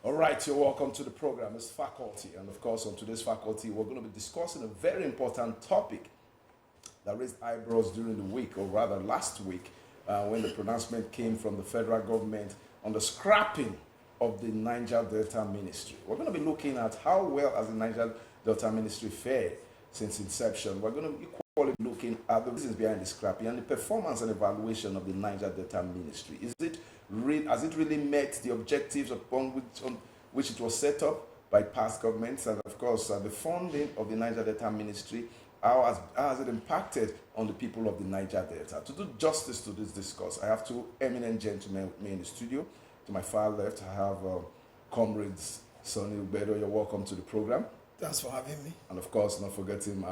All right, you're welcome to the program. It's faculty, and of course, on today's faculty, we're going to be discussing a very important topic that raised eyebrows during the week, or rather last week, when the pronouncement came from the federal government on the scrapping of the Niger Delta Ministry. We're going to be looking at how well has the Niger Delta Ministry fared since inception. We're going to be equally looking at the reasons behind the scrapping and the performance and evaluation of the Niger Delta Ministry. Has it really met the objectives upon which it was set up by past governments? And of course, the funding of the Niger Delta Ministry, how has it impacted on the people of the Niger Delta? To do justice to this discourse, I have two eminent gentlemen with me in the studio. To my far left, I have comrades Sonny OGBEDO. You're welcome to the program. Thanks for having me. And of course, not forgetting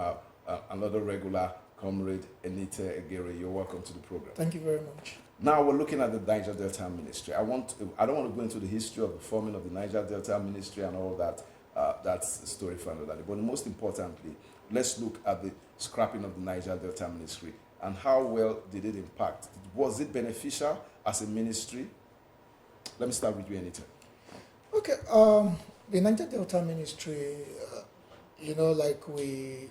another regular comrade, ENITE IGERE. You're welcome to the program. Thank you very much. Now we're looking at the Niger Delta Ministry. I don't want to go into the history of the forming of the Niger Delta Ministry and all that. That's a story for another day. But most importantly, let's look at the scrapping of the Niger Delta Ministry and how well did it impact. Was it beneficial as a ministry? Let me start with you, ENITE. Okay, the Niger Delta Ministry, like we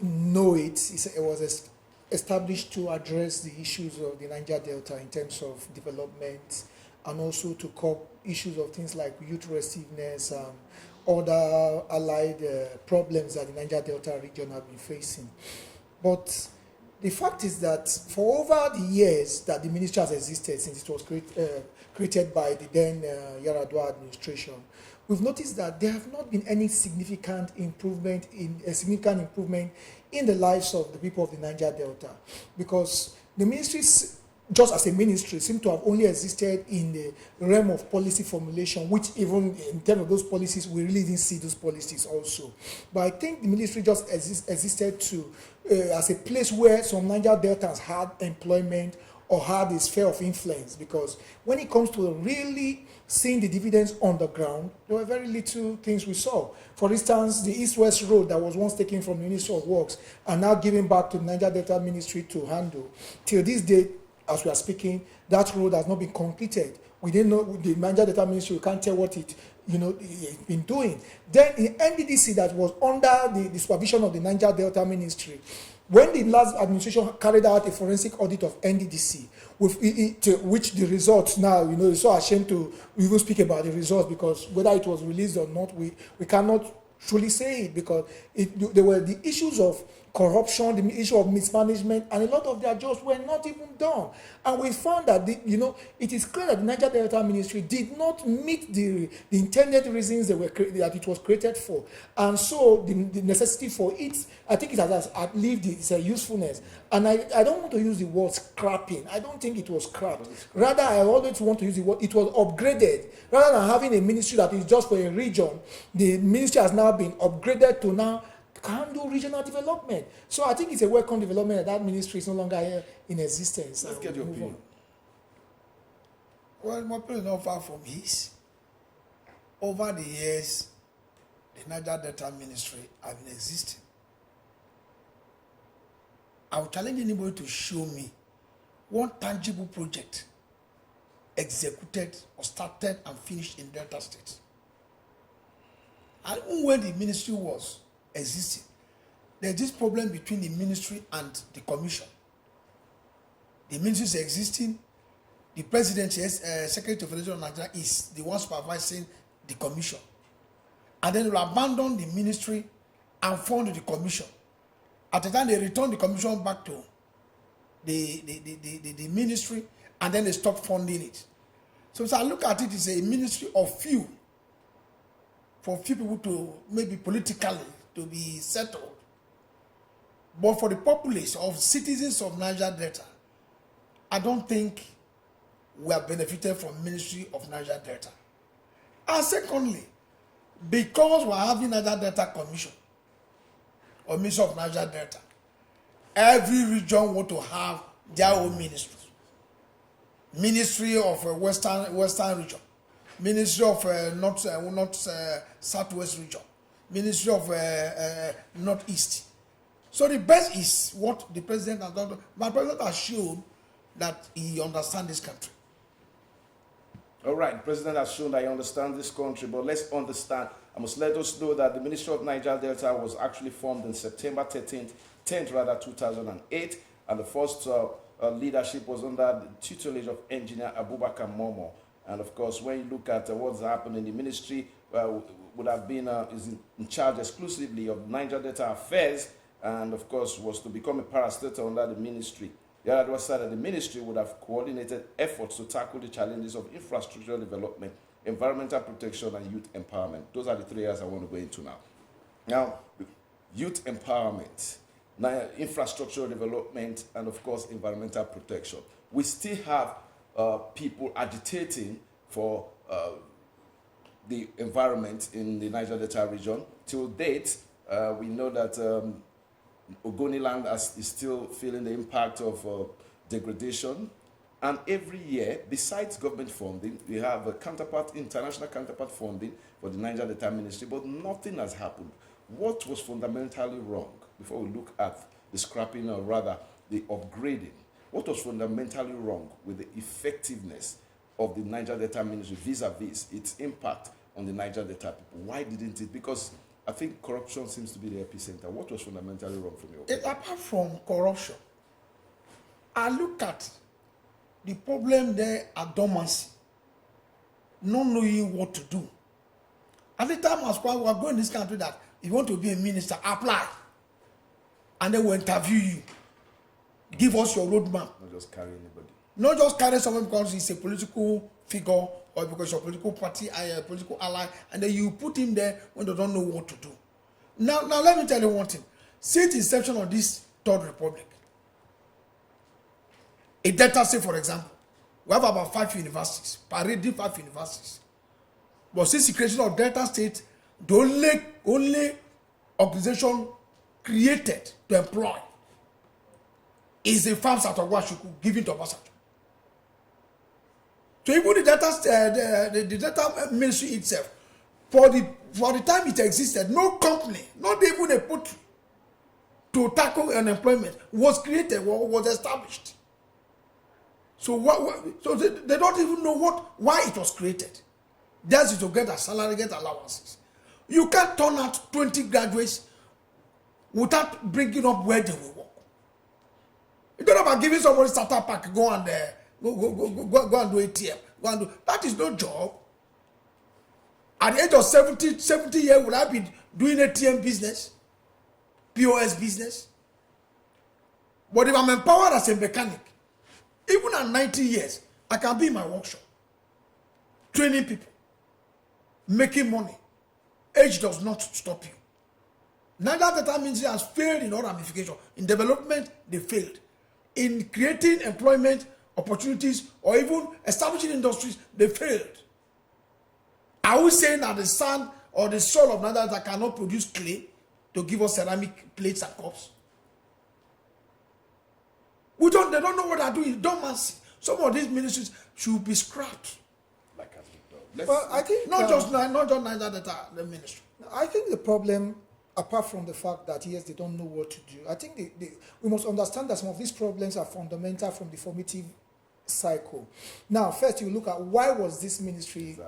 know it was established to address the issues of the Niger Delta in terms of development and also to curb issues of things like youth restiveness and other allied problems that the Niger Delta region have been facing. But the fact is that for over the years that the ministry has existed since it was created by the then Yar'Adua administration, we've noticed that there have not been any significant improvement in the lives of the people of the Niger Delta, because the ministries, just as a ministry, seem to have only existed in the realm of policy formulation, which even in terms of those policies, we really didn't see those policies also. But I think the ministry just existed as a place where some Niger Deltans had employment or had a sphere of influence, because when it comes to really seeing the dividends on the ground, there were very little things we saw. For instance, the East-West Road that was once taken from the Ministry of Works and now given back to the Niger Delta Ministry to handle. Till this day, as we are speaking, that road has not been completed. We didn't know the Niger Delta Ministry, we can't tell what it's been doing. Then the NDDC that was under the supervision of the Niger Delta Ministry, when the last administration carried out a forensic audit of NDDC, which the results now, it's so ashamed to even speak about the results, because whether it was released or not, we cannot truly say it, because there were the issues of corruption, the issue of mismanagement, and a lot of their jobs were not even done. And we found that, it is clear that the Niger Delta Ministry did not meet the intended reasons that it was created for. And so the necessity for it, I think it has outlived its usefulness. And I don't want to use the word scrapping. I don't think it was scrapped. Rather, I always want to use the word, it was upgraded. Rather than having a ministry that is just for a region, the ministry has now been upgraded to now handle regional development. So I think it's a welcome development that ministry is no longer here in existence. Let's get your opinion. Well, my opinion is not far from his. Over the years, the Niger Delta Ministry has been existing. I would challenge anybody to show me one tangible project executed or started and finished in Delta State. And even when the ministry was existing, there's this problem between the ministry and the commission. The ministry is existing, the president, Secretary of Federation of Nigeria, is the one supervising the commission. And then they will abandon the ministry and fund the commission. At the time they return the commission back to the ministry, and then they stop funding it. So I look at it as a ministry of few, for few people to maybe politically to be settled. But for the populace of citizens of Niger Delta, I don't think we are benefited from Ministry of Niger Delta. And secondly, because we are having Niger Delta Commission or Ministry of Niger Delta, every region want to have their own ministry. Ministry of Western region, Ministry of North Southwest region, Ministry of Northeast. So the best is what the president has done. My president has shown that he understands this country. All right, the president has shown that he understands this country, but let's understand. I must let us know that the Ministry of Niger Delta was actually formed in September 10th, 2008, and the first leadership was under the tutelage of Engineer Abubakar Momo. And of course, when you look at what's happened in the ministry, would have been is in charge exclusively of Niger Delta affairs, and of course was to become a parastatal under the ministry. The other side of the ministry would have coordinated efforts to tackle the challenges of infrastructural development, environmental protection, and youth empowerment. Those are the 3 areas I want to go into now. Now, youth empowerment, infrastructural development, and of course, environmental protection. We still have people agitating for the environment in the Niger Delta region. Till date, we know that Ogoniland is still feeling the impact of degradation. And every year, besides government funding, we have a counterpart, international counterpart funding for the Niger Delta Ministry, but nothing has happened. What was fundamentally wrong, before we look at the scrapping, or rather the upgrading, what was fundamentally wrong with the effectiveness of the Niger Delta Ministry vis-a-vis its impact on the Niger Delta people? Why didn't it? Because I think corruption seems to be the epicenter. What was fundamentally wrong from your opinion? Apart from corruption, I look at the problem there at dormancy, not knowing what to do. At the time as well, we are going in this country that if you want to be a minister, apply. And they will interview you. Give us your roadmap. Not just carry anybody. Not just carry someone because he's a political figure or because you're a political party, a political ally, and then you put him there when they don't know what to do. Now let me tell you one thing. Since the inception of this Third Republic, a Delta State, for example, we have about 5 universities, parading 5 universities. But since the creation of Delta State, the only organization created to employ is the farms at Ogwashuku given to Obasanjo. So even the data ministry itself, for the time it existed, no company, not even a poultry, to tackle unemployment was created, was established. So so they don't even know why it was created. That's to get a salary, get allowances. You can't turn out 20 graduates without bringing up where they will work. It's not about giving somebody starter pack, go and do ATM. Go and do. That is no job. At the age of 70 years, will I be doing ATM business, POS business? But if I'm empowered as a mechanic, even at 90 years, I can be in my workshop, training people, making money. Age does not stop you. Neither that means it has failed in all ramifications. In development, they failed. In creating employment opportunities or even establishing industries, they failed. Are we saying that the sand or the soil of Nigeria cannot produce clay to give us ceramic plates and cups? They don't know what they're doing. Dormancy. Some of these ministries should be scrapped. Like has been done. Well, I think not just Nigeria the ministry. I think the problem, apart from the fact that yes, they don't know what to do, I think we must understand that some of these problems are fundamental from the formative cycle. Now, first you look at why was this ministry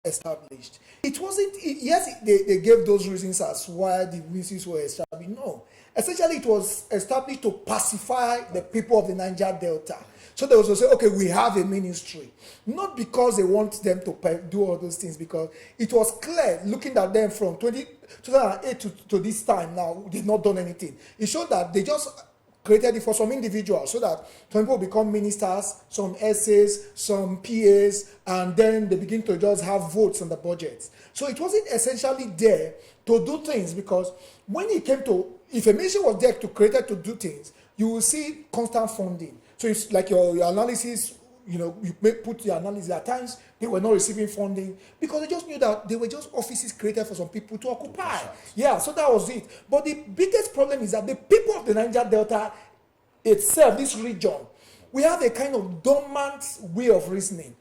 established. It wasn't, yes, they gave those reasons as why the ministries were established. No. Essentially, it was established to pacify the people of the Niger Delta. So they also say, okay, we have a ministry. Not because they want them to do all those things, because it was clear, looking at them from 2008 to this time now, they've not done anything. It showed that they just created it for some individuals so that some people become ministers, some SAs, some PAs, and then they begin to just have votes on the budgets. So it wasn't essentially there to do things, because when it came to, if a ministry was there created to do things, you will see constant funding. So it's like your analysis, you may put your analysis at times, they were not receiving funding because they just knew that they were just offices created for some people to occupy. Yeah, so that was it. But the biggest problem is that the people of the Niger Delta itself, this region, we have a kind of dormant way of reasoning.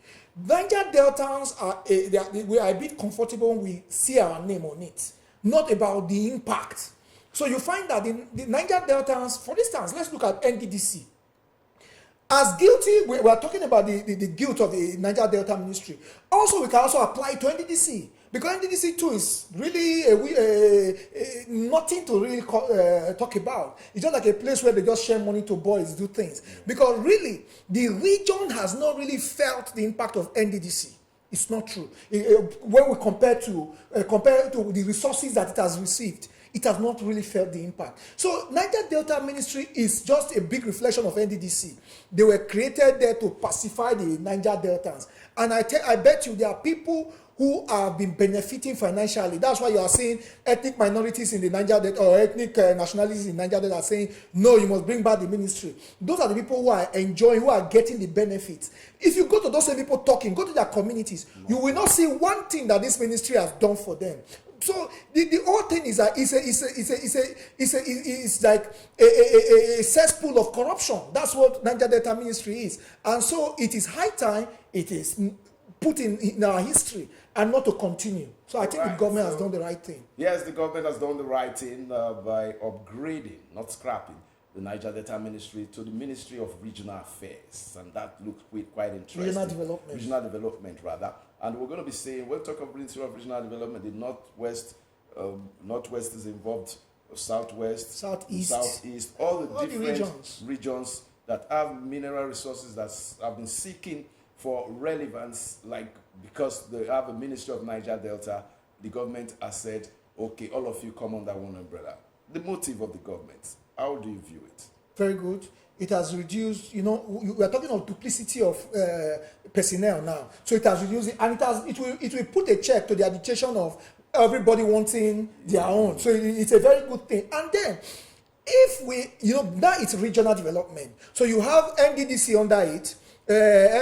Niger Deltans we are a bit comfortable when we see our name on it, not about the impact. So you find that the Niger Deltans, for instance, let's look at NDDC. as guilty, we are talking about the guilt of the Niger Delta Ministry. Also, we can also apply to NDDC. Because NDDC too is really nothing to really talk about. It's just like a place where they just share money to boys, do things. Because really, the region has not really felt the impact of NDDC. It's not true. When we compare to the resources that it has received, it has not really felt the impact. So Niger Delta Ministry is just a big reflection of NDDC. They were created there to pacify the Niger Deltans. And I bet you there are people who have been benefiting financially. That's why you are seeing ethnic minorities in the Niger Delta or ethnic nationalities in Niger Delta are saying, no, you must bring back the ministry. Those are the people who are enjoying, who are getting the benefits. If you go to those same people talking, go to their communities, you will not see one thing that this ministry has done for them. So the whole thing is that it's like a cesspool of corruption. That's what Niger Delta Ministry is. And so it is high time it is put in our history and not to continue. So I think the government has done the right thing. Yes, the government has done the right thing by upgrading, not scrapping, the Niger Delta Ministry to the Ministry of Regional Affairs. And that looks quite interesting. Regional development. Regional development, rather. And we're going to be saying, when we talk of Ministry of Regional Development, the Northwest is involved, Southwest, Southeast, all the different regions that have mineral resources that have been seeking for relevance, like because they have a Ministry of Niger Delta, the government has said, okay, all of you come under one umbrella. The motive of the government, how do you view it? Very good. It has reduced, we are talking of duplicity of personnel now. So it has reduced it, and it will put a check to the agitation of everybody wanting their own. So it's a very good thing. And then, if we, now it's regional development. So you have NDDC under it,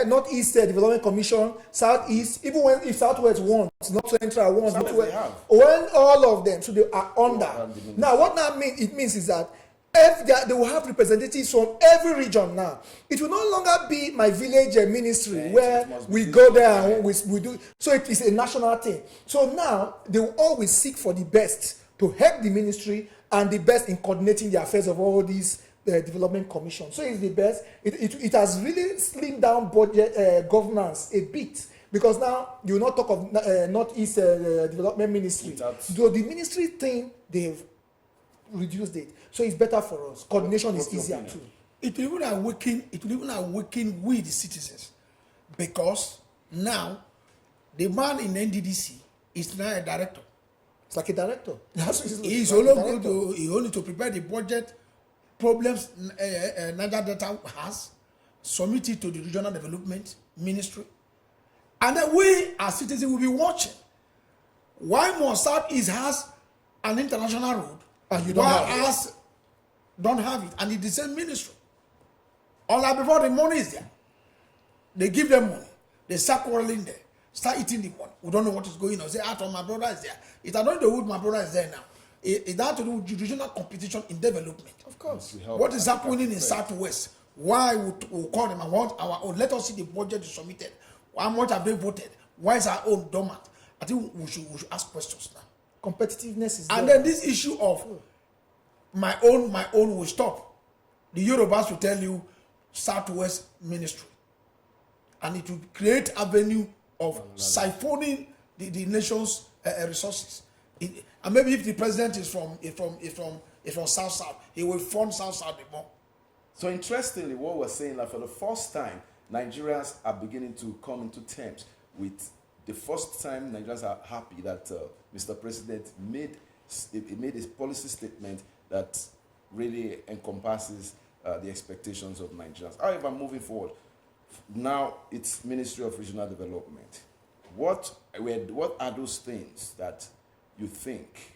Northeast Development Commission, Southeast, even if Southwest wants, not Central wants, when all of them, so they are under. Now, what that means, it means is that they will have representatives from every region now. It will no longer be my village ministry where we go there and we do. So it is a national thing. So now they will always seek for the best to help the ministry and the best in coordinating the affairs of all these development commissions. So it's the best. It has really slimmed down budget governance a bit. Because now you will not talk of Northeast Development Ministry. So the ministry thing, they've reduced it. So it's better for us. Coordination is easier too. It will even awaken we the citizens, because now the man in NDDC is now a director. It's like a director. He's only to prepare the budget problems Niger Delta has, submit it to the regional development ministry, and then we as citizens will be watching. Why more Southeast has an international road and you don't have it, and it's the same ministry. Unlike before, the money is there. They give them money. They start quarreling there. Start eating the money. We don't know what is going on. Say, my brother is there. It I don't know who my brother is there now. It has to do with regional competition in development. Of course. What is happening in Southwest? Why we call them and want our own? Let us see the budget is submitted. How much have they voted? Why is our own dormant? I think we should ask questions now. Competitiveness is and there. Then this issue of my own will stop. The Yorubas will tell you Southwest Ministry, and it will create avenue of siphoning the nation's resources. And maybe if the president is from South, he will fund South more. So interestingly, what we're saying, that for the first time, Nigerians are beginning to come into terms with the first time Nigerians are happy that Mr. President made a policy statement that really encompasses the expectations of Nigerians. However, moving forward, now it's Ministry of Regional Development. What are those things that you think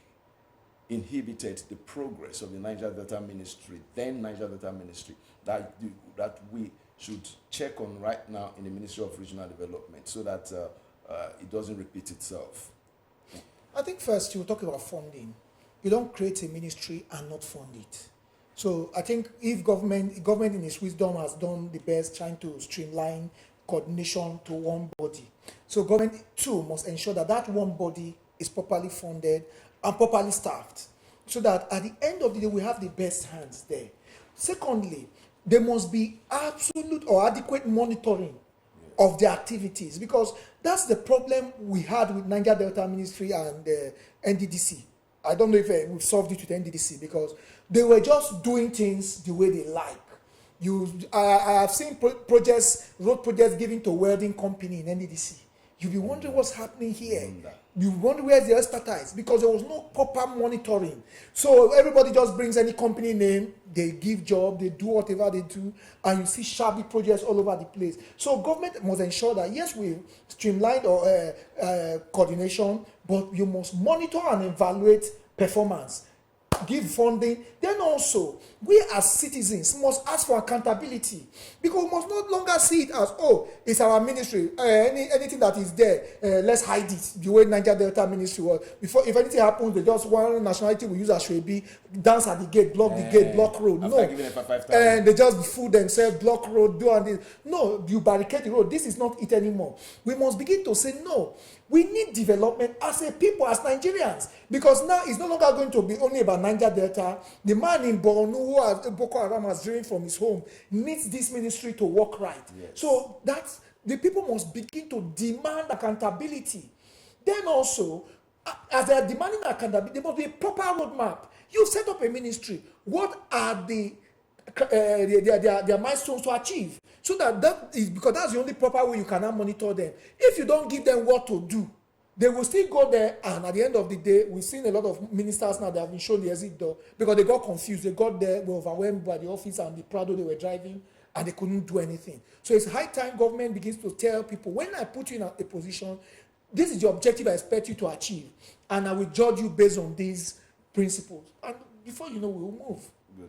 inhibited the progress of the Niger Delta Ministry, then Niger Delta Ministry, that we should check on right now in the Ministry of Regional Development so that it doesn't repeat itself? I think first you talk about funding. You don't create a ministry and not fund it. So I think if government in its wisdom has done the best trying to streamline coordination to one body. So government too must ensure that one body is properly funded and properly staffed, so that at the end of the day we have the best hands there. Secondly, there must be absolute or adequate monitoring of their activities, because that's the problem we had with Niger Delta Ministry and NDDC. I don't know if we've solved it with NDDC, because they were just doing things the way they like. I have seen road projects given to welding company in NDDC. You'll be wondering what's happening here. You wonder where the expertise, because there was no proper monitoring. So everybody just brings any company name, they give job, they do whatever they do, and you see shabby projects all over the place. So government must ensure that, yes, we streamlined or coordination, but you must monitor and evaluate performance, give funding. Then also, we as citizens must ask for accountability, because we must no longer see it as, oh, it's our ministry, anything that is there, let's hide it, the way Niger Delta Ministry was. Before, if anything happens, they just one nationality will use as Shwebi, dance at the gate, block the gate, block road. No, and they just fool themselves, block road, do and this. No, you barricade the road. This is not it anymore. We must begin to say, no, we need development as a people, as Nigerians, because now it's no longer going to be only about Niger Delta. The man in Borno who has Boko Haram has driven from his home needs this ministry to work right. Yes. So that's the people must begin to demand accountability. Then also, as they are demanding accountability, there must be a proper roadmap. You set up a ministry. What are their milestones to achieve? So that is, because that's the only proper way you can now monitor them. If you don't give them what to do, they will still go there, and at the end of the day, we've seen a lot of ministers now that have been shown the exit door because they got confused. They got there, were overwhelmed by the office and the Prado they were driving, and they couldn't do anything. So it's high time government begins to tell people, when I put you in a position, this is the objective I expect you to achieve, and I will judge you based on these principles. And before you know, we will move. Good.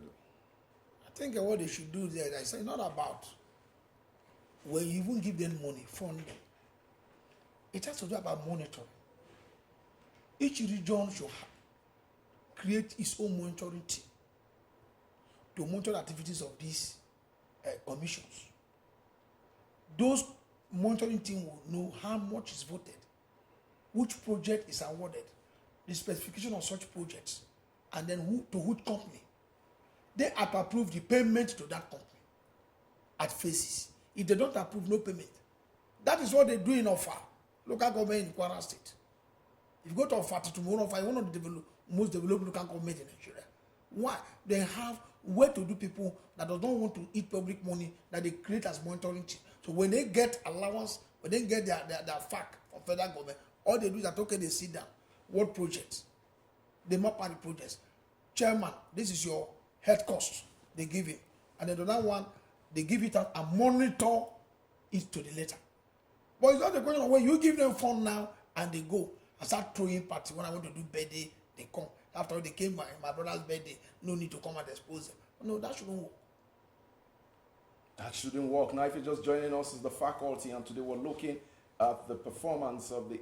I think what they should do there is not about when you even give them money, funding. It has to do about monitoring. Each region should create its own monitoring team to monitor the activities of these commissions. Those monitoring team will know how much is voted, which project is awarded, the specification of such projects, and then to which company. They have to approve the payment to that company at phases. If they don't approve, no payment. That is what they do in Ofa, local government in Kwara State. If you go to Ofa, to Ofa, one of the most developed local government in Nigeria. Why? They have way to do people that don't want to eat public money that they create as monitoring team. So when they get allowance, when they get their FAC from federal government, all they do is that, okay, they sit down. What projects? They map out the projects. Chairman, this is your head cost. They give it. And then the other one, they give it out and monitor it to the letter. But it's not the question of when you give them fund now and they go and start throwing parties. When I want to do birthday, they come. After all, they came my brother's birthday, no need to come and expose them. No, that shouldn't work. That shouldn't work. Now, if you're just joining us, it's the faculty, and today we're looking at the performance of the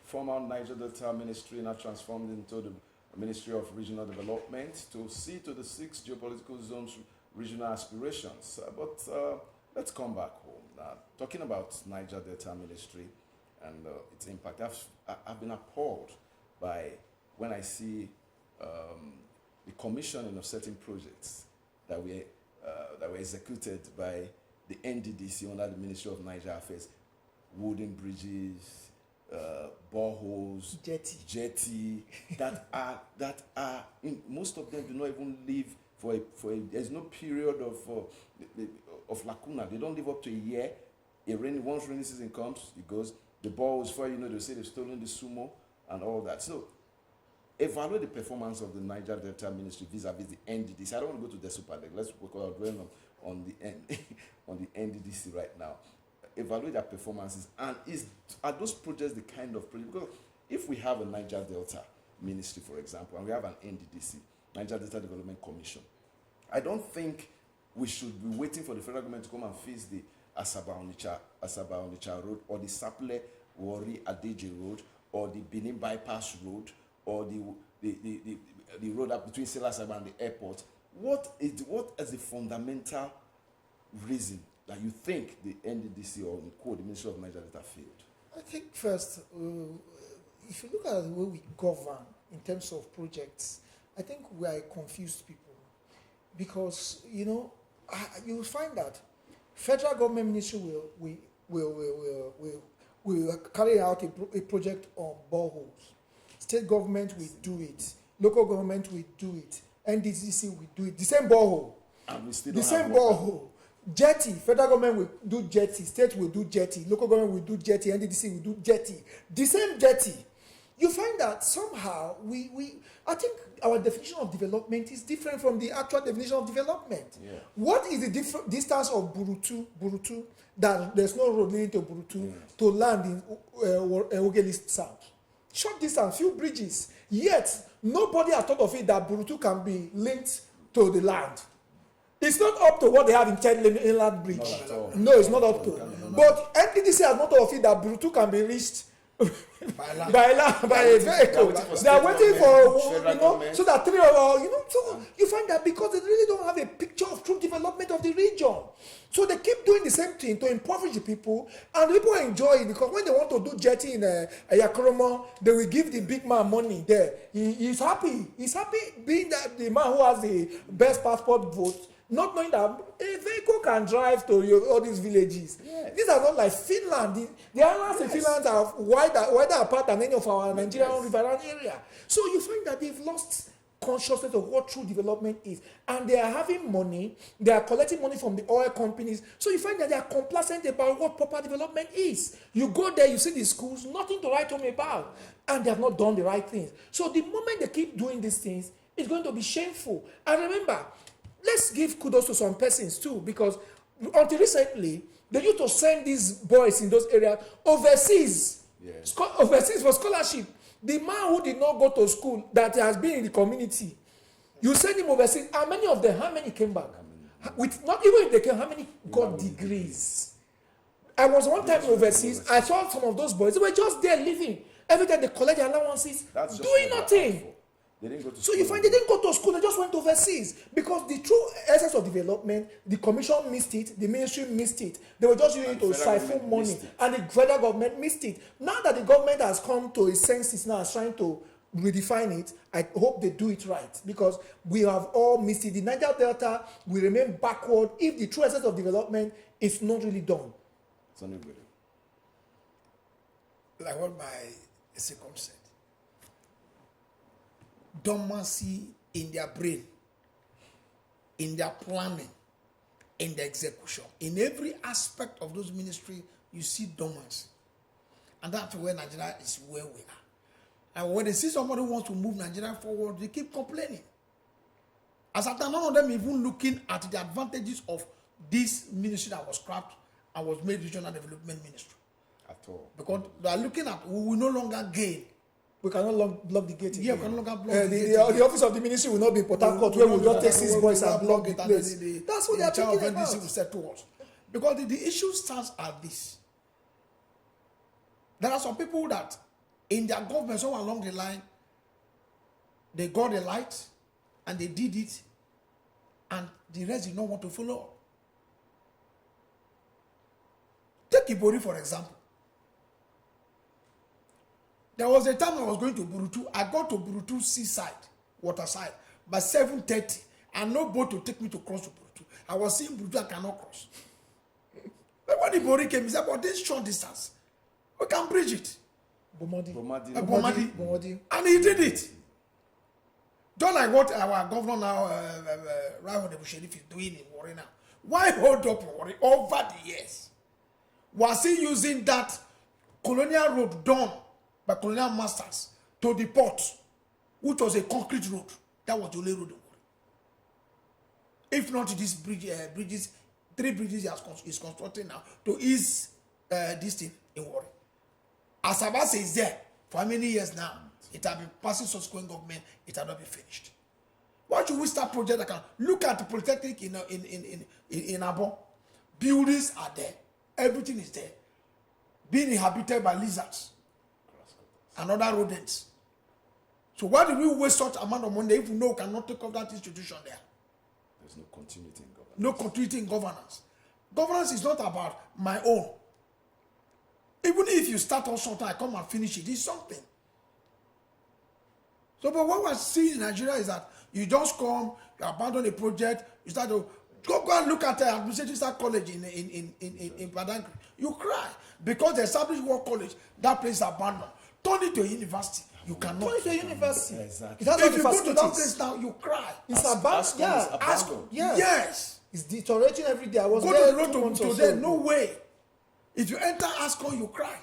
former Niger Delta Ministry, now transformed into the Ministry of Regional Development, to see to the 6 geopolitical zones regional aspirations. But let's come back home. Talking about Niger Delta Ministry and its impact, I've been appalled by when I see the commissioning of certain projects that were executed by the NDDC under the Ministry of Niger Affairs, wooden bridges, boreholes, jetty that are most of them do not even live for a there's no period of lacuna. They don't live up to a year. Once rainy season comes, it goes. The boreholes, for you know, they say they've stolen the sumo and all that. So evaluate the performance of the Niger Delta Ministry vis-a-vis the NDDC. I don't want to go to the super leg. Let's work out on the NDDC right now. Evaluate their performances, and are those projects the kind of project? Because if we have a Niger Delta Ministry, for example, and we have an NDDC, Niger Delta Development Commission, I don't think we should be waiting for the federal government to come and fix the Asaba-Onitsha Road, or the Saple Wari Adeje Road, or the Benin Bypass Road, or the road up between Selasaba and the airport. What is the fundamental reason that you think the NDDC or the Ministry of Niger Delta failed? I think first, if you look at the way we govern in terms of projects, I think we are confused people. Because, you will find that federal government ministry will carry out a project on boreholes. State government will do it. Local government will do it. NDCC will do it. The same borehole. And we still The don't same have water. borehole. Jetty. Federal government will do jetty. State will do jetty. Local government will do jetty. NDDC will do jetty. The same jetty. You find that somehow I think our definition of development is different from the actual definition of development. Yeah. What is the distance of Burutu, that there's no road leading to Burutu, to land in Ogeli South? Short distance, few bridges. Yet, nobody has thought of it that Burutu can be linked to the land. It's not up to what they have in Chadley Inland Bridge. Not at all. No, it's not up to. But NPDC has not thought of it that Burutu can be reached by a vehicle. They are waiting for, so that so you find that because they really don't have a picture of true development of the region. So they keep doing the same thing to impoverish the people, and the people enjoy it because when they want to do jetty in Yakoromo, they will give the big man money there. He's happy. He's happy being that the man who has the best passport vote, not knowing that a vehicle can drive to all these villages. Yes. These are not like Finland. The islands in Finland are wider apart than any of our Nigerian riverine area. So you find that they've lost consciousness of what true development is. And they are having money, they are collecting money from the oil companies. So you find that they are complacent about what proper development is. You go there, you see the schools, nothing to write home about. And they have not done the right things. So the moment they keep doing these things, it's going to be shameful. And remember, let's give kudos to some persons too, because until recently, they used to send these boys in those areas overseas. Yes. Overseas for scholarship. The man who did not go to school, that has been in the community, you send him overseas, and many of them, how many came back? With not even if they came, how many got degrees? I was one time overseas, I saw some of those boys, they were just there living. Every time they collect their allowances, doing nothing. They didn't go to So school. you find they didn't go to school, they just went overseas. Because the true essence of development, the commission missed it, the ministry missed it. They were just using it to siphon money. And the federal government missed it. Now that the government has come to its senses now, is trying to redefine it, I hope they do it right. Because we have all missed it. The Niger Delta will remain backward if the true essence of development is not really done. It's only good. Like what my second said. Dormancy in their brain, in their planning, in the execution. In every aspect of those ministries, you see dormancy. And that's where Nigeria is where we are. And when they see somebody who wants to move Nigeria forward, they keep complaining. As at none of them even looking at the advantages of this ministry that was scrapped and was made regional development ministry. At all. Because they are looking at, we will no longer gain. We cannot block the gate. Yeah, we can no longer block the gate. The office of the ministry will not be in Port Harcourt, where we'll just take 6 boys and block the place. That's what they are talking about. Will settle us. Because the issue stands at this. There are some people that in their government, somewhere along the line, they got the light and they did it, and the rest did not want to follow up. Take Ibori, for example. There was a time I was going to Burutu. I got to Burutu seaside, waterside, by 7:30, and no boat to take me to cross to Burutu. I was seeing Burutu, I cannot cross. But when the Ibori came, he said, but this short distance, we can bridge it. Bomadi. And he did it. Just like what our governor now, Rahul Sharif, is doing in Warri now. Why hold up Warri over the years? Was he using that colonial road done by colonial masters to the port, which was a concrete road? That was the only road in Warri. If not these bridges, 3 bridges he is constructing now to ease this thing in Warri. Asabas is there for how many years now? It has been passing subsequent government, it has not been finished. Why should we start project that can look at the Polytechnic in Abo? Buildings are there, everything is there, being inhabited by lizards and other rodents. So why do we waste such amount of money if we know we cannot take off that institution there? There's no continuity in governance. No continuity in governance. Governance is not about my own. Even if you start on something, I come and finish it, it's something. So, but what we're seeing in Nigeria is that you just come, you abandon a project, you start to Go and look at the administrative college in Badagry. You cry because the established work college, that place is abandoned. Turn it to a university. You cannot. Turn it to a university. Exactly. If you go to that place now, you cry. It's abandoned. Yeah. Yes. It's deteriorating every day. I was Go there to the road today. No way. If you enter ASCON, you cry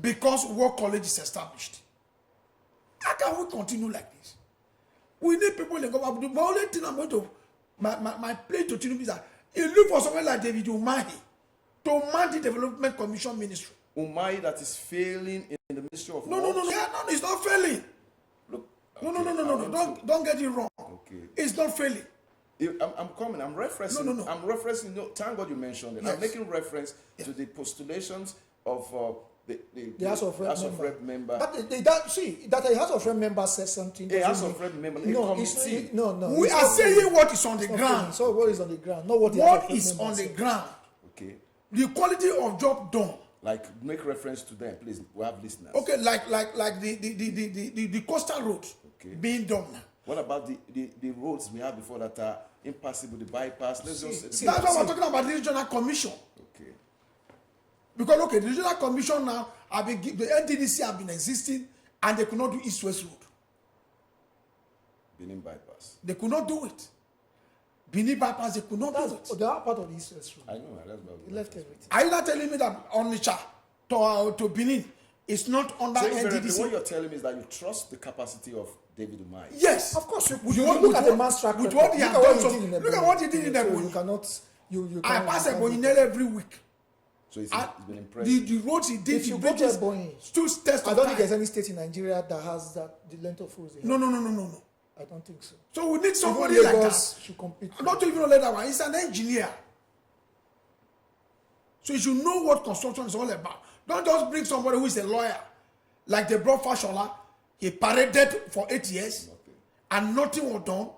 because work college is established. How can we continue like this? We need people in the government. The only thing I'm going to my plea to Tinubu is that you look for someone like David Umahi to man the Development Commission Ministry. Umahi that is failing in the Ministry of No, it's not failing. Look, No. Don't get it wrong. Okay. It's not failing. I'm coming. I'm referencing. No. I'm referencing. No, thank God you mentioned it. Yes. I'm making reference to the postulations of the House of Rep member. But that a House of Rep member says something. A House of Rep member. No, We are saying what is on the ground. So what is on the ground? Not what is on the ground. Okay. The quality of job done. Like make reference to them, please. We have listeners. Okay, like the coastal road being done now. What about the roads we had before that are impassable, the bypass? Let's That's why we're talking about the regional commission. Okay. Because the regional commission now the NDDC have been existing and they could not do East-West road. Benin bypass. They could not do it. Benin bypass, they could not do it. They are part of the East-West road. I know. That's why They left everything. Are you not telling me that Onitsha to Benin is not under so NDDC? what you're telling me is that you trust the capacity of David Umahi. Yes. Of course. Look at the man's track record. Look at what he did in Ebonyi. Ebonyi. You cannot. I pass Ebonyi nearly every week. So it's been impressive. The roads he did, If you go to Ebonyi, test I don't think there's any state in Nigeria that has the length of roads. No. I don't think so. So we need somebody Even like Lagos that. should compete. Not even know that one. He's an engineer. So you should know what construction is all about. Don't just bring somebody who is a lawyer. Like they brought Fashola. He paraded for 8 years. And nothing was done.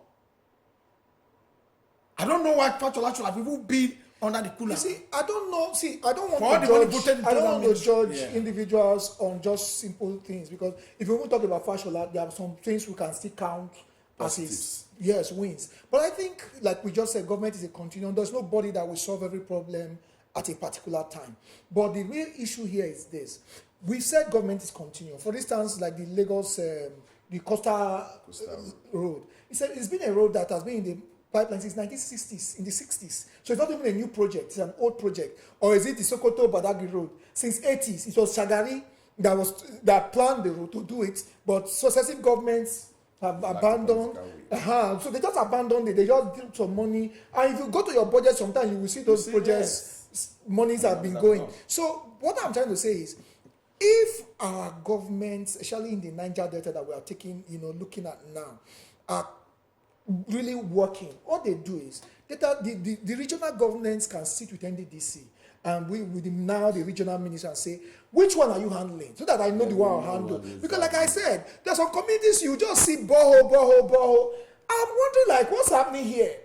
I don't know why Fashola should have even been under the cooler. You see, I don't know. See, I don't want to judge individuals on just simple things, because if you want to talk about Fashola, there are some things we can still count as his wins. But I think, like we just said, government is a continuum. There's nobody that will solve every problem at a particular time. But the real issue here is this: we said government is continuum. For instance, like the Lagos, the Coastal Road. It's been a road that has been in the pipeline since 1960s, in the 60s. So it's not even a new project, it's an old project. Or is it the Sokoto Badagry Road? Since 80s, it was Shagari that planned the road to do it, but successive governments have abandoned. So they just abandoned it, they just did some money. And if you go to your budget sometimes, you will see those projects, monies have been going. So what I'm trying to say is, if our governments, especially in the Niger Delta that we are taking, looking at now, are really working, what they do is the regional governments can sit with NDDC and with now the regional minister and say, which one are you handling, so that I know the one I'll handle. Because like I said, there's some communities you just see borehole. I'm wondering, like, what's happening here?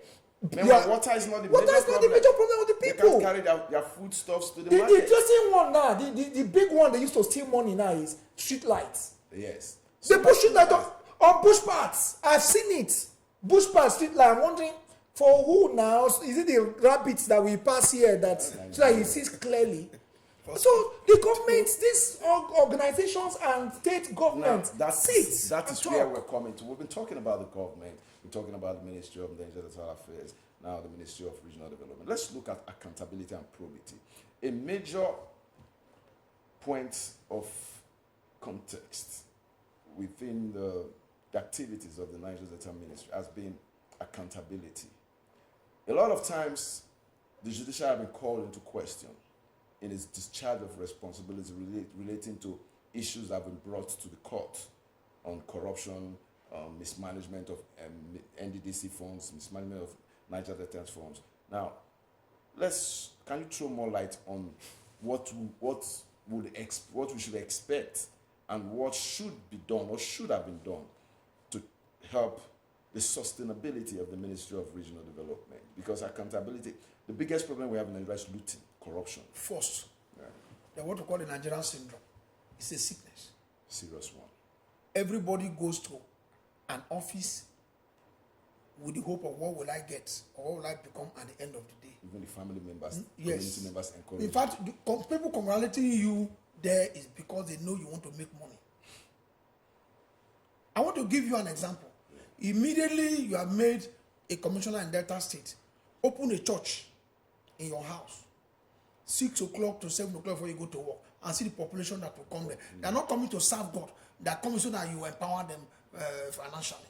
Water is not the major problem with the people. They can't carry their foodstuffs to the market. The interesting one now, the big one they used to steal money now is street lights. Yes. They put street lights on bush paths. I've seen it. Bush paths, street light. I'm wondering, for who now? Is it the rabbits that we pass here that so that he sees clearly? So the governments, these organizations and state governments, that is where we're coming to. We've been talking about the government. We're talking about the Ministry of International Affairs, now the Ministry of Regional Development. Let's look at accountability and probity. A major point of context within the activities of the Niger Delta Ministry has been accountability. A lot of times, the judiciary have been called into question in its discharge of responsibility relating to issues that have been brought to the court on corruption, mismanagement of NDDC funds, mismanagement of Niger Delta funds. Now, can you throw more light on what we should expect and what should be done or should have been done to help the sustainability of the Ministry of Regional Development? Because accountability, the biggest problem we have in Nigeria is looting, corruption. First, what we call the Nigerian syndrome. It's a sickness. Serious one. Everybody goes to an office with the hope of what will I get or what will I become at the end of the day. Even the family members, Yes. community members encourage. In fact, people congratulating you there is because they know you want to make money. I want to give you an example. Immediately you have made a commissioner in Delta State, open a church in your house, 6 o'clock to 7 o'clock before you go to work, and see the population that will come there. They are not coming to serve God. They are coming so that you empower them financially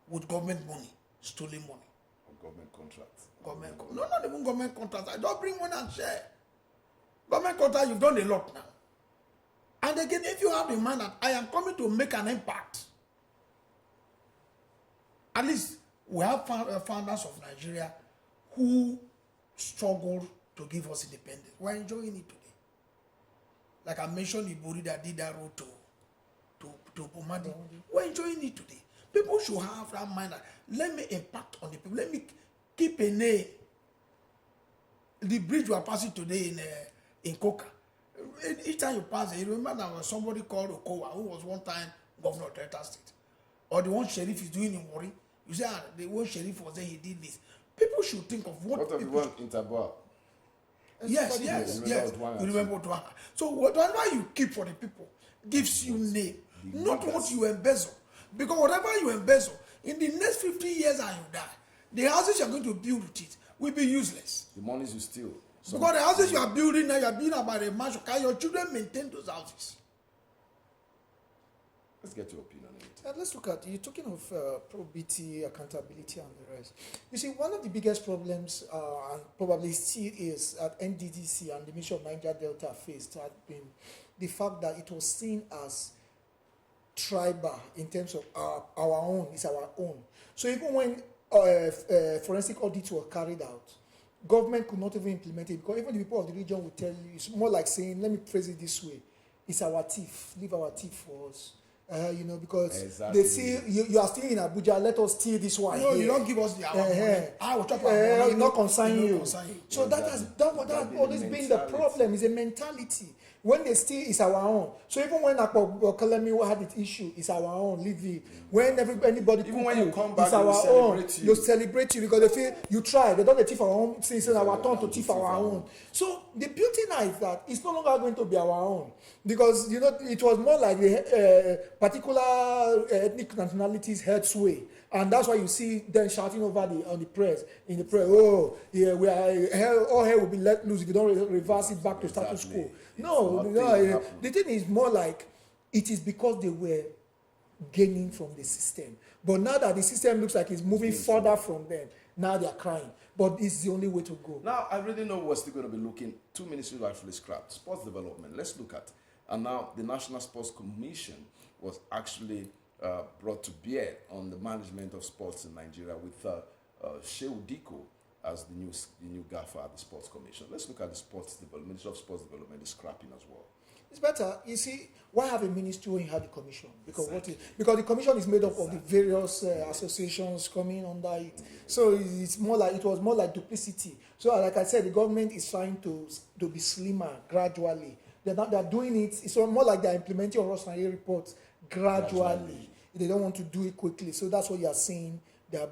with government money, stolen money. Or government contracts. No, not even government contracts. I don't bring money and share. Government contracts, you've done a lot now. And again, if you have the mind that I am coming to make an impact, at least we have founders of Nigeria who struggled to give us independence. We're enjoying it today. Like I mentioned, Ibori that did that road to Pomadi. We're enjoying it today. People should have that mind that let me impact on the people. Let me keep a name. The bridge we are passing today in Coca. Each time you pass it, you remember there was somebody called Okowa who was one time governor of Delta State. Or the one sheriff is doing in Wari. You say, the one sheriff was there, he did this. People should think of what of the one in Tabua? Yes. You remember Dwanga. So whatever you keep for the people gives you name, not what you embezzle. Because whatever you embezzle, in the next 50 years and you die, the houses you are going to build with it will be useless. The monies you steal. Because the houses you are building now, you are building about a mansion. Can your children maintain those houses? Let's get your opinion on it. Let's look at, you're talking of probity, accountability, and the rest. You see, one of the biggest problems, and probably still is, at NDDC and the Ministry of Niger Delta faced, had been the fact that it was seen as tribal in terms of our own, it's our own. So even when forensic audits were carried out, government could not even implement it, because even the people of the region would tell you, it's more like saying, let me phrase it this way, it's our thief, leave our thief for us. Because exactly. They see you are still in Abuja, let us steal this one. No, you don't give us the money. I will chop our money. Not concern you. So exactly. that always been the problem, is a mentality. When they steal, it's our own. So even when Akalemi had the issue, it's our own, leave it. When anybody even when you come back, it's our own. You celebrate you because they feel you try. They don't thief our own, it's our turn to thief our own. So the beauty now is that it's no longer going to be our own. Because it was more like the particular ethnic nationalities held sway. And that's why you see them shouting over in the press, oh, yeah, all hell will be let loose if you don't reverse it back to status quo. No, the thing is more like it is because they were gaining from the system. But now that the system looks like it's moving further from them, now they are crying. But it's the only way to go. Now, I really know we're still going to be looking. 2 ministries are actually scrapped. Sports development, let's look at. And now the National Sports Commission was actually brought to bear on the management of sports in Nigeria with Shehu Diko as the new gaffer at the Sports Commission. Let's look at the sports development. Ministry of Sports Development is scrapping as well. It's better. You see, why have a ministry when you have the commission? Because because the commission is made up of the various associations coming under it. So it was more like duplicity. So like I said, the government is trying to be slimmer gradually. They're doing it. It's more like they're implementing Orosanye reports gradually. They don't want to do it quickly. So that's what you are seeing. They're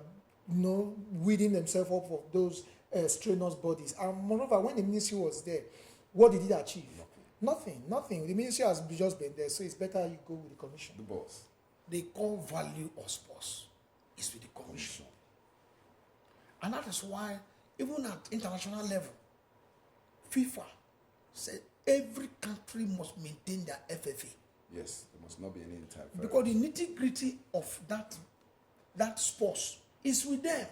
weeding themselves up of those strenuous bodies. And moreover, when the ministry was there, what did it achieve? Nothing. The ministry has just been there. So it's better you go with the commission. The boss. The core value of sports is with the commission. And that is why, even at international level, FIFA said every country must maintain their FFA. Yes, there must not be any interference. Because the nitty-gritty of that sports is with them.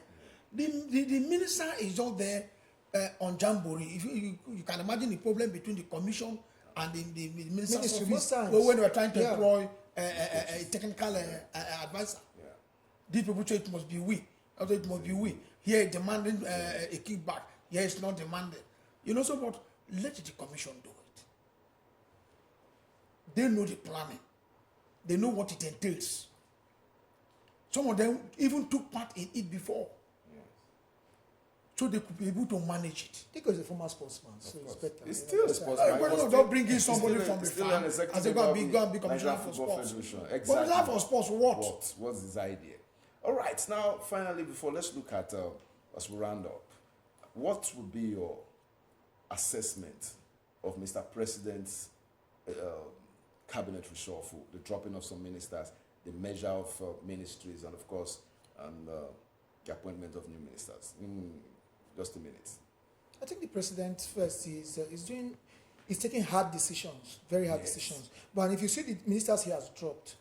The minister is just there on Jamboree. If you can imagine the problem between the commission and the minister's office when they were trying to employ a technical advisor. Yeah. These people say it must be we. Also it must be we. Here demanding a kickback. Here it's not demanded. But let the commission do it. They know the planning. They know what it entails. Some of them even took part in it before. Yes. So they could be able to manage it. Because he's a former sportsman, so it's better. It's still a sportsman. Don't bring in somebody from the farm and say, go and be commissioner for sports. Exactly. Commissioner for sports, what? What's his idea? All right, now finally, let's look at, as we round up, what would be your assessment of Mr. President's cabinet reshuffle, the dropping of some ministers, the measure of ministries, and of course, the appointment of new ministers? Just a minute. I think the president first is taking hard decisions, very hard decisions. But if you see the ministers he has dropped,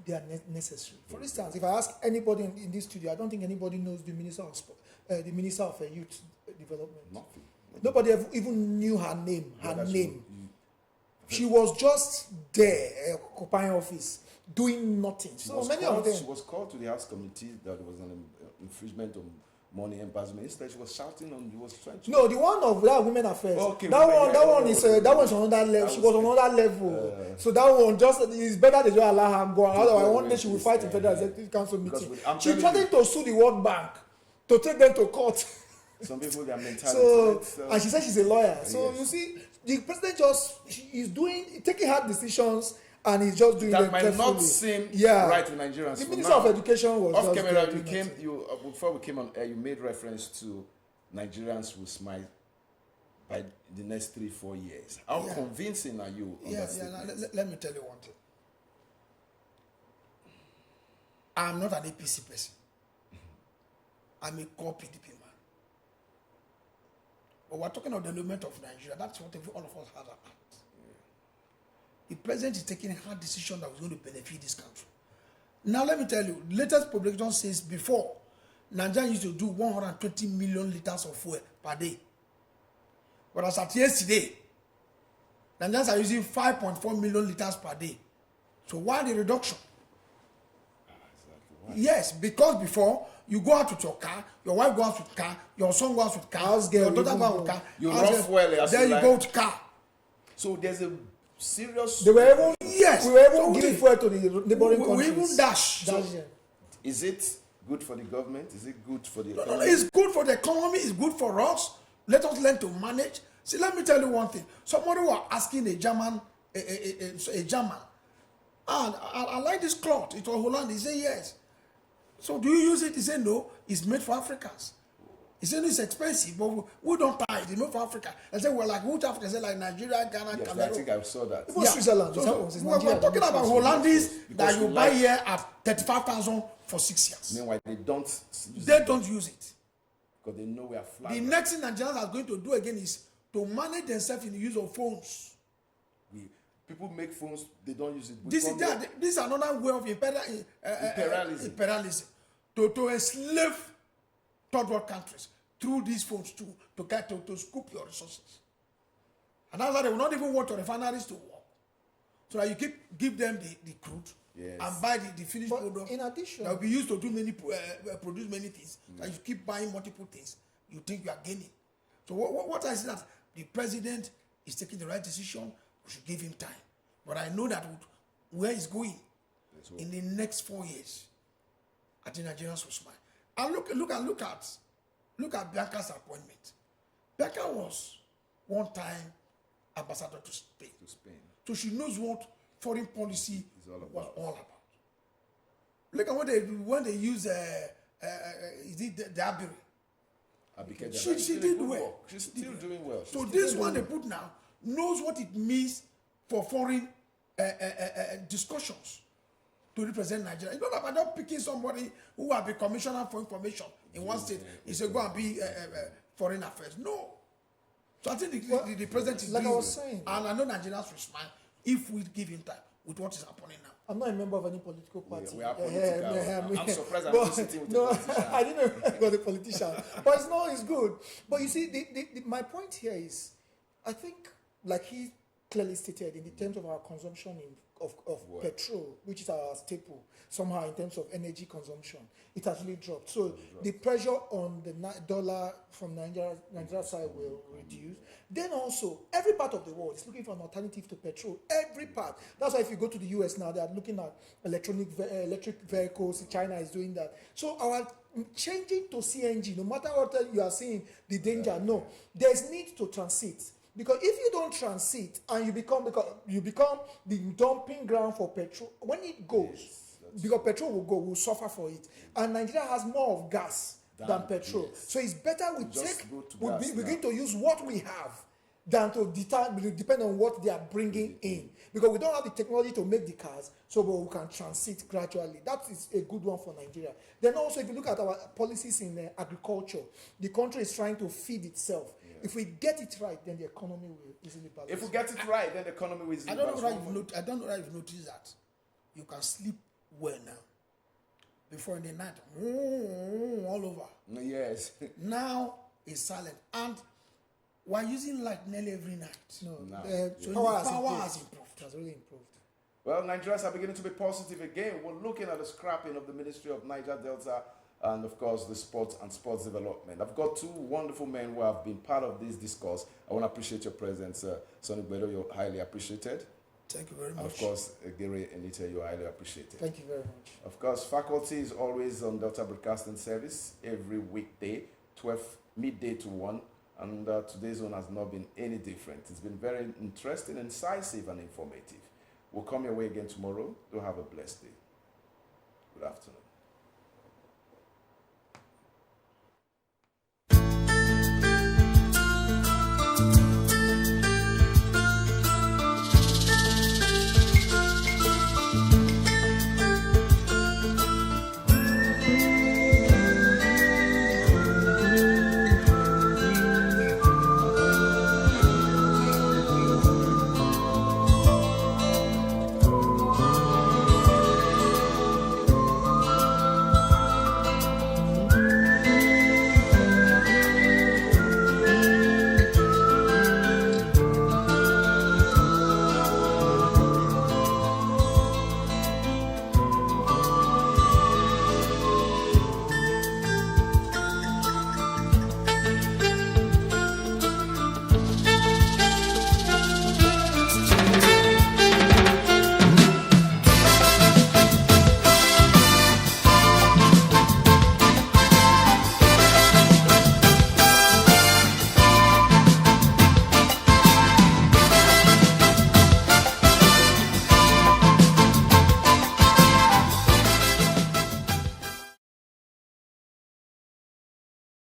they are necessary. For instance, if I ask anybody in this studio, I don't think anybody knows the minister of youth development. Nothing. Nobody even knew her name. She was just there, occupying office, doing nothing. So many of them. She was called to the House Committee that was an infringement of money embezzlement. Instead, she was shouting on. He was trying to. No, the one of that women affairs. Okay, that one's on another level. She was on another level. So that one is better they don't allow her go. Otherwise, one day she will fight in Federal Executive Council meeting. She threatened to sue the World Bank to take them to court. Some people, their mentality. And she said she's a lawyer. So you see, the president is taking hard decisions, and he's just doing them that might not seem right to Nigerians. The Minister of Education was off just camera. Before we came on air, you made reference to Nigerians will smile by the next 3-4 years. How convincing are you? Let me tell you one thing. I'm not an APC person. I'm a core PDP man. But we're talking of the development of Nigeria. That's what all of us have at heart. The president is taking a hard decision that was going to benefit this country. Now, let me tell you, latest publication says before, Nigeria used to do 120 million liters of fuel per day. But as at yesterday, Nigerians are using 5.4 million liters per day. So why the reduction? Exactly. Yes, because before, you go out with your car, your wife goes out with car, your son goes out with car, your daughter goes out with car. You run fuel, then you go with car. So there's a serious. They were even we were even giving fuel to the neighboring countries. We even dash. So, is it good for the government? Is it good for the economy? No, it's good for the economy. It's good for us. Let us learn to manage. See, let me tell you one thing. Somebody was asking a German, and I like this cloth. It was Holland. He said yes. So do you use it? He said no. It's made for Africans. He said it's expensive, but we don't buy it. It's made for Africa. I said, well, like which Africa? I said like Nigeria, Ghana, Yes, Cameroon. I think I saw that. Even Switzerland. We're talking about Hollandese that you buy here at 35,000 for 6 years. Meanwhile, they don't. Don't use it. Because they know we are flat. The next thing Nigerians are going to do again is to manage themselves in the use of phones. People make phones, they don't use it. This is another way of imperialism. To enslave third world countries through these phones to scoop your resources. And that's why they will not even want your refineries to work. So that you give them the crude and buy the finished product. In addition, that will be used to do produce many things. And you keep buying multiple things. You think you are gaining. So what I say that the president is taking the right decision. We should give him time. But I know that where he's going in the next 4 years, I think Nigerians will smile. And look at Bianca's appointment. Bianca was one time ambassador to Spain. So she knows what foreign policy was all about. Look at when they use the Abiri. She did well. She's still doing well. So this one they put now knows what it means for foreign discussions to represent Nigeria. You know, I'm not picking somebody who will be commissioner for information in one state. He said go and be foreign affairs. No. So I think the president is like doing I was saying, and I know Nigerians will smile if we give him time with what is happening now. I'm not a member of any political party. We are political. I'm surprised I'm not sitting with no, a politician. I didn't know I was a politician. But it's good. But you see, my point here is, I think, like he clearly stated, in the terms of our consumption of petrol, which is our staple, somehow in terms of energy consumption, it has really dropped. So the pressure on the dollar from Nigeria side will reduce. Then also, every part of the world is looking for an alternative to petrol. Every part. That's why if you go to the US now, they are looking at electric vehicles. China is doing that. So our changing to CNG, no matter what you are seeing, the danger, no. There's need to transit. Because if you don't transit and you become the dumping ground for petrol, when it goes, because petrol will go, we'll suffer for it. And Nigeria has more of gas than petrol. Yes. So it's better we begin to use what we have than to depend on what they are bringing in. Because we don't have the technology to make the cars, so we can transit gradually. That is a good one for Nigeria. Then also, if you look at our policies in agriculture, the country is trying to feed itself. Yeah. If we get it right, then the economy will easily balance. If we get it right, then the economy will easily balance. I don't know if you've noticed that. You can sleep well now. Before in the night, all over. Yes. Now it's silent. And we're using light nearly every night. So power has improved. It has really improved. Well, Nigerians are beginning to be positive again. We're looking at the scrapping of the Ministry of Niger Delta and, of course, the sports and sports development. I've got two wonderful men who have been part of this discourse. I want to appreciate your presence, OGBEDO. You're highly appreciated. Thank you very much. And of course, EGERE, ENITE, you're highly appreciated. Thank you very much. Of course, faculty is always on Delta Broadcasting Service every weekday, 12 midday to 1. And today's one has not been any different. It's been very interesting, incisive, and informative. We'll come your way again tomorrow. Do have a blessed day. Good afternoon.